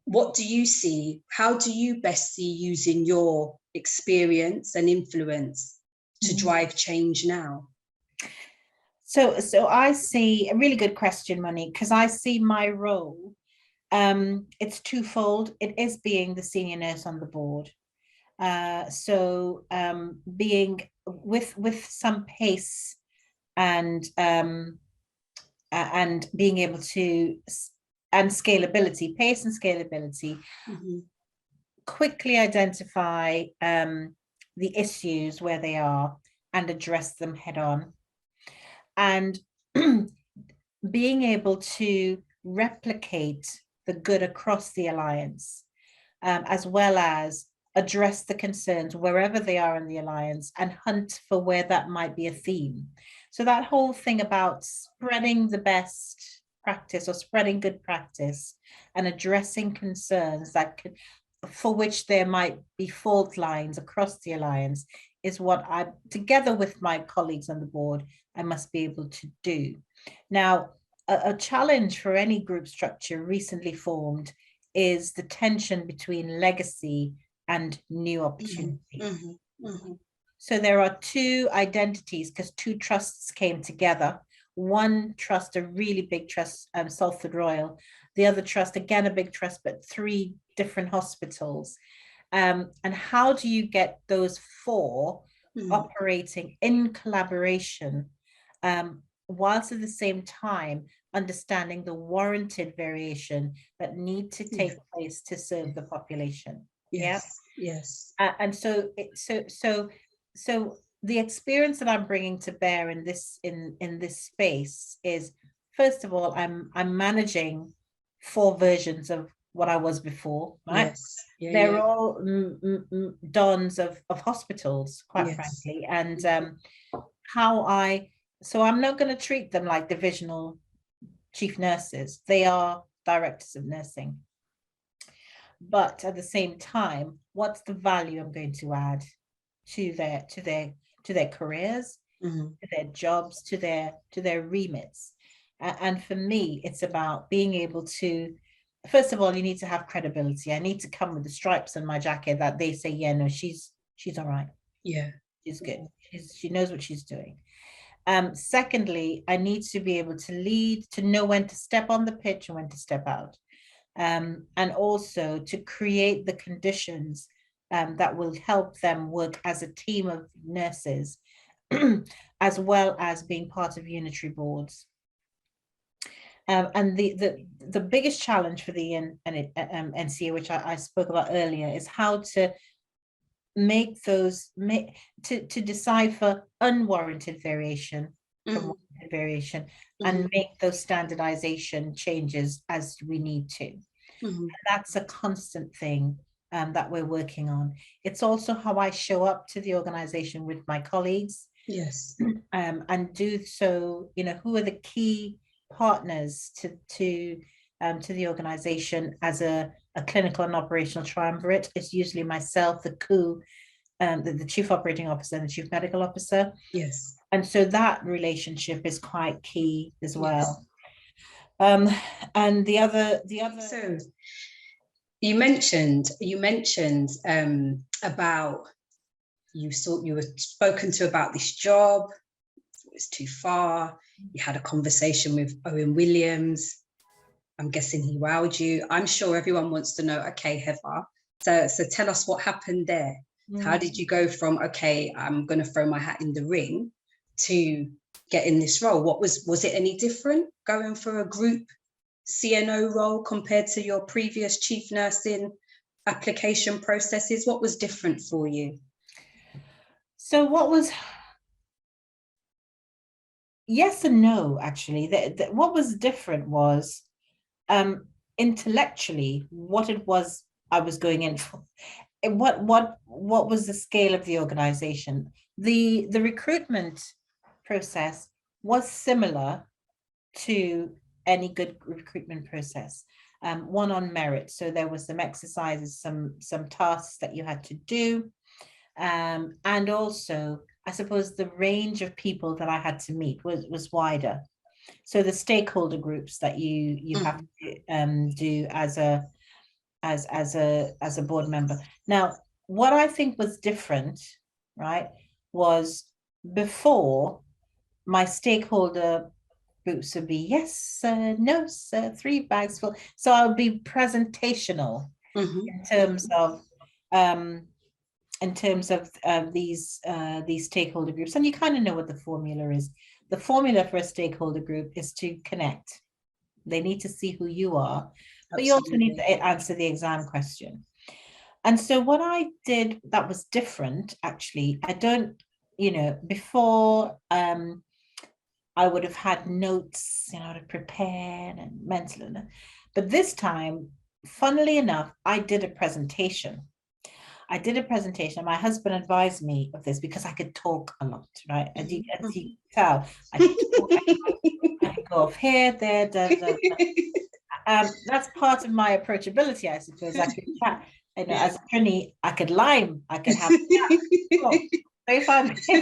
what do you see? How do you best see using your experience and influence to drive change now? So I see a really good question, Monique, because I see my role. It's twofold. It is being the senior nurse on the board. Being with some pace and being able to, and scalability, pace and scalability, quickly identify the issues where they are and address them head on. And being able to replicate the good across the alliance, as well as address the concerns wherever they are in the alliance and hunt for where that might be a theme. So that whole thing about spreading the best practice or spreading good practice and addressing concerns that could, for which there might be fault lines across the alliance, is what I, together with my colleagues on the board, I must be able to do. Now, a challenge for any group structure recently formed is the tension between legacy and new opportunity. So there are two identities because two trusts came together. One trust, a really big trust, Salford Royal. The other trust, again, a big trust, but three different hospitals. And how do you get those four operating in collaboration, whilst at the same time understanding the warranted variation that need to take place to serve the population? Yes. And so the experience that I'm bringing to bear in this space is, first of all, I'm managing four versions of what I was before, right? They're all dons of hospitals, quite frankly, and so I'm not going to treat them like divisional chief nurses. They are directors of nursing. But at the same time, what's the value I'm going to add to their careers, to their jobs, to their remits? And for me, it's about being able to, first of all, you need to have credibility. I need to come with the stripes on my jacket that they say, yeah, no, she's all right. She's good. She knows what she's doing. Secondly, I need to be able to lead, to know when to step on the pitch and when to step out. And also to create the conditions that will help them work as a team of nurses, as well as being part of unitary boards. And the biggest challenge for the NCA, which I spoke about earlier, is how to make those, to decipher unwarranted variation from warranted variation, and make those standardization changes as we need to. That's a constant thing that we're working on. It's also how I show up to the organization with my colleagues. And do so, you know, who are the key partners to the organization as a clinical and operational triumvirate. It's usually myself, the COO, the chief operating officer, and the chief medical officer. And so that relationship is quite key as well. And the other. So you mentioned about you were spoken to about this job. It was too far. You had a conversation with Owen Williams. I'm guessing he wowed you. I'm sure everyone wants to know, okay, Heather, so tell us what happened there. How did you go from, okay, I'm going to throw my hat in the ring, to getting this role? Was it any different going for a group CNO role compared to your previous chief nursing application processes? What was different for you? So what was, yes and no, actually. What was different was intellectually what it was I was going in for. What was the scale of the organization? The recruitment process was similar to any good recruitment process. One on merit. So there was some exercises, some tasks that you had to do. And also, I suppose the range of people that I had to meet was wider. So the stakeholder groups that you have to do as a board member. Now, what I think was different, right, was before my stakeholder groups would be yes sir, no sir, 3 bags full. So I would be presentational in terms of these stakeholder groups, and you kind of know what the formula is. The formula for a stakeholder group is to connect. They need to see who you are, but you also need to answer the exam question. And so what I did that was different, actually, I don't, before I would have had notes, to prepare and mental, but this time, funnily enough, I did a presentation. My husband advised me of this because I could talk a lot, right? As you tell, I could talk, I could go off here, there, that's part of my approachability, I suppose. I could chat, as a Trini, I could lime, I could have so if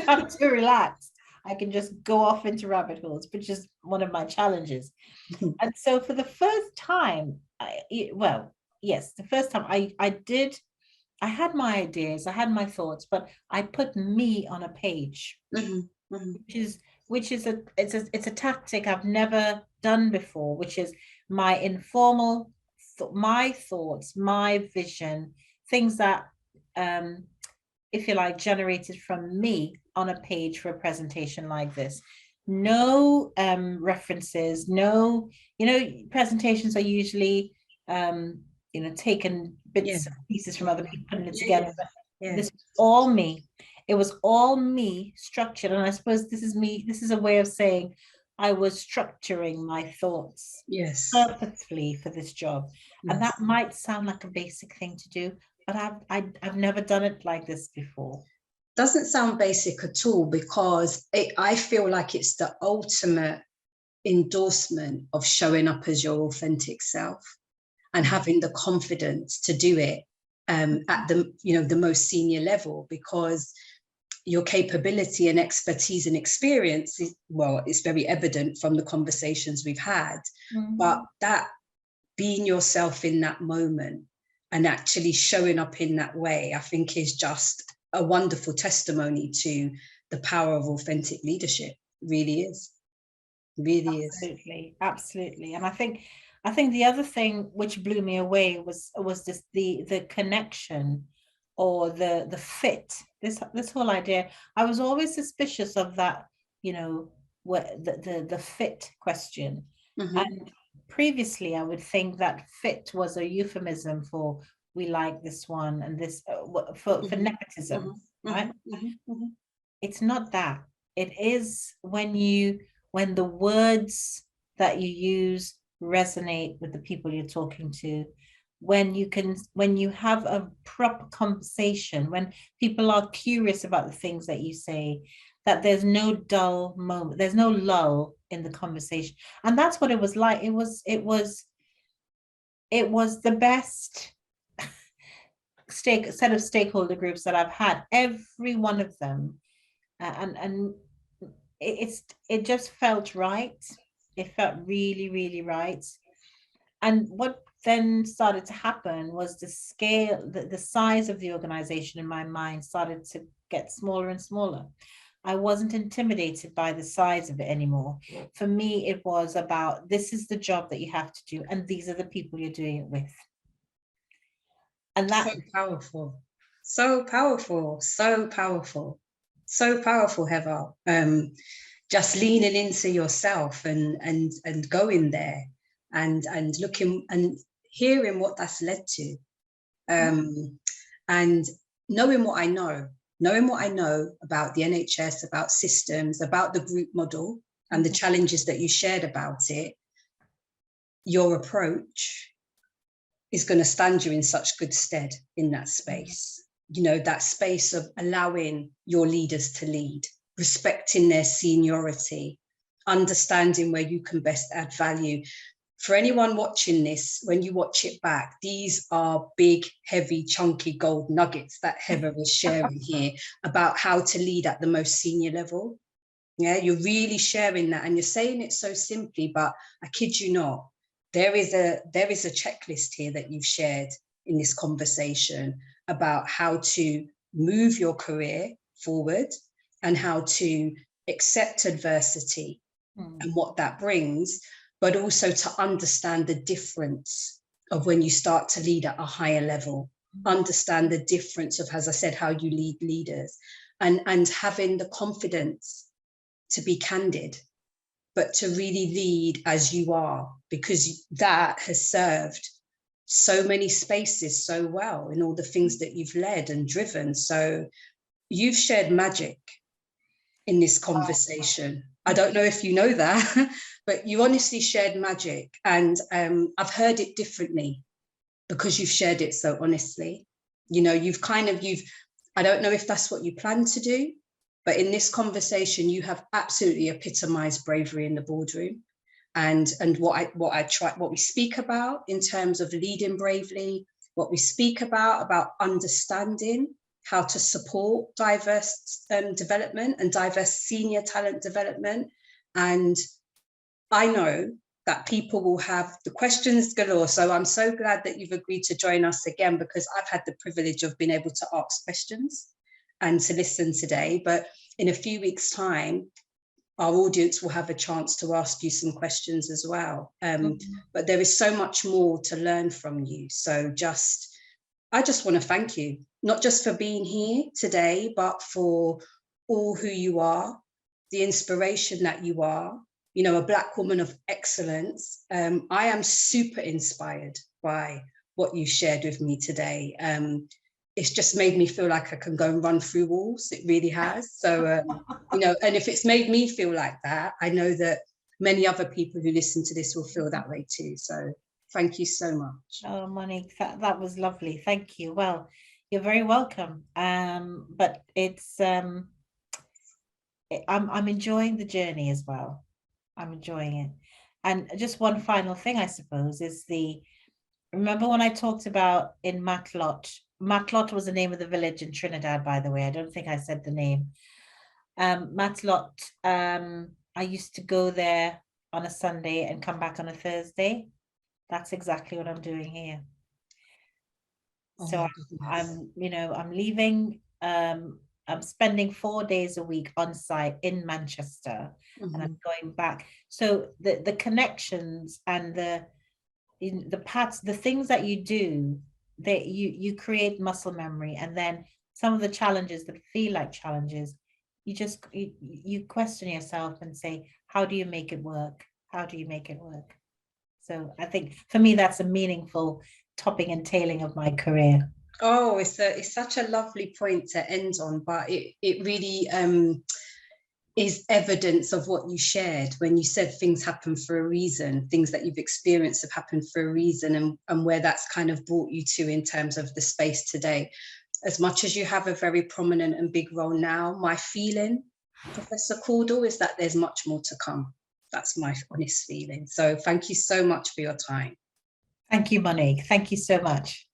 I'm too relaxed, I can just go off into rabbit holes, which is one of my challenges. And so for the first time, I had my ideas, I had my thoughts, but I put me on a page, which is a tactic I've never done before, which is my informal, my thoughts, my vision, things that, if you like, generated from me on a page for a presentation like this. No references, no, presentations are usually, taken bits and pieces from other people, putting it together. This was all me. It was all me structured. And I suppose this is a way of saying I was structuring my thoughts purposefully for this job. And that might sound like a basic thing to do, but I've never done it like this before. Doesn't sound basic at all, because I feel like it's the ultimate endorsement of showing up as your authentic self and having the confidence to do it at the most senior level, because your capability and expertise and experience is, it's very evident from the conversations we've had, but that being yourself in that moment and actually showing up in that way, I think is just a wonderful testimony to the power of authentic leadership. Really is. Absolutely. And I think the other thing which blew me away was this the connection or the fit. This whole idea. I was always suspicious of that, what the fit question. And previously I would think that fit was a euphemism for we like this one and this for nepotism, right? It's not that. It is when the words that you use resonate with the people you're talking to, when you have a proper conversation, when people are curious about the things that you say, that there's no dull moment, there's no lull in the conversation. And that's what it was like. It was the best set of stakeholder groups that I've had, every one of them, and it just felt right. It felt really, really right. And what then started to happen was the scale, the size of the organization in my mind started to get smaller and smaller. I wasn't intimidated by the size of it anymore. For me, it was about, this is the job that you have to do, and these are the people you're doing it with. And that's so powerful, Heather. Just leaning into yourself and going there and looking and hearing what that's led to, and knowing what I know about the NHS, about systems, about the group model and the challenges that you shared about it. Your approach is going to stand you in such good stead in that space. you know, that space of allowing your leaders to lead, respecting their seniority, understanding where you can best add value. For anyone watching this, when you watch it back, these are big, heavy, chunky gold nuggets that Heather is sharing here about how to lead at the most senior level. Yeah, you're really sharing that, and you're saying it so simply, but I kid you not, there is a checklist here that you've shared in this conversation about how to move your career forward and how to accept adversity and what that brings, but also to understand the difference of when you start to lead at a higher level, understand the difference of, as I said, how you lead leaders, and having the confidence to be candid, but to really lead as you are, because that has served so many spaces so well in all the things that you've led and driven. So you've shared magic in this conversation. I don't know if you know that, but you honestly shared magic, and I've heard it differently because you've shared it so honestly. You know, I don't know if that's what you plan to do, but in this conversation, you have absolutely epitomized bravery in the boardroom. And what we speak about in terms of leading bravely, what we speak about understanding how to support diverse development and diverse senior talent development. And I know that people will have the questions galore. So I'm so glad that you've agreed to join us again, because I've had the privilege of being able to ask questions and to listen today. But in a few weeks' time, our audience will have a chance to ask you some questions as well. But there is so much more to learn from you. So I just want to thank you, not just for being here today, but for all who you are, the inspiration that you are, you know, a Black woman of excellence. I am super inspired by what you shared with me today. It's just made me feel like I can go and run through walls. It really has. So, you know, and if it's made me feel like that, I know that many other people who listen to this will feel that way too. So thank you so much. Oh, Monique, that was lovely. Thank you. Well, you're very welcome. But I'm enjoying the journey as well. I'm enjoying it. And just one final thing, I suppose, is remember when I talked about in Matlot? Matlot was the name of the village in Trinidad, by the way. I don't think I said the name. Matlot, I used to go there on a Sunday and come back on a Thursday. That's exactly what I'm doing here. So I'm leaving, I'm spending 4 days a week on site in Manchester, and I'm going back. So the connections and the parts, the things that you do, that you create muscle memory, and then some of the challenges that feel like challenges, you question yourself and say, how do you make it work? How do you make it work? So I think for me, that's a meaningful topping and tailing of my career. Oh, it's such a lovely point to end on, but it really is evidence of what you shared when you said things happen for a reason, things that you've experienced have happened for a reason, and where that's kind of brought you to in terms of the space today. As much as you have a very prominent and big role now, my feeling, Professor Caudle, is that there's much more to come. That's my honest feeling. So thank you so much for your time. Thank you, Monique. Thank you so much.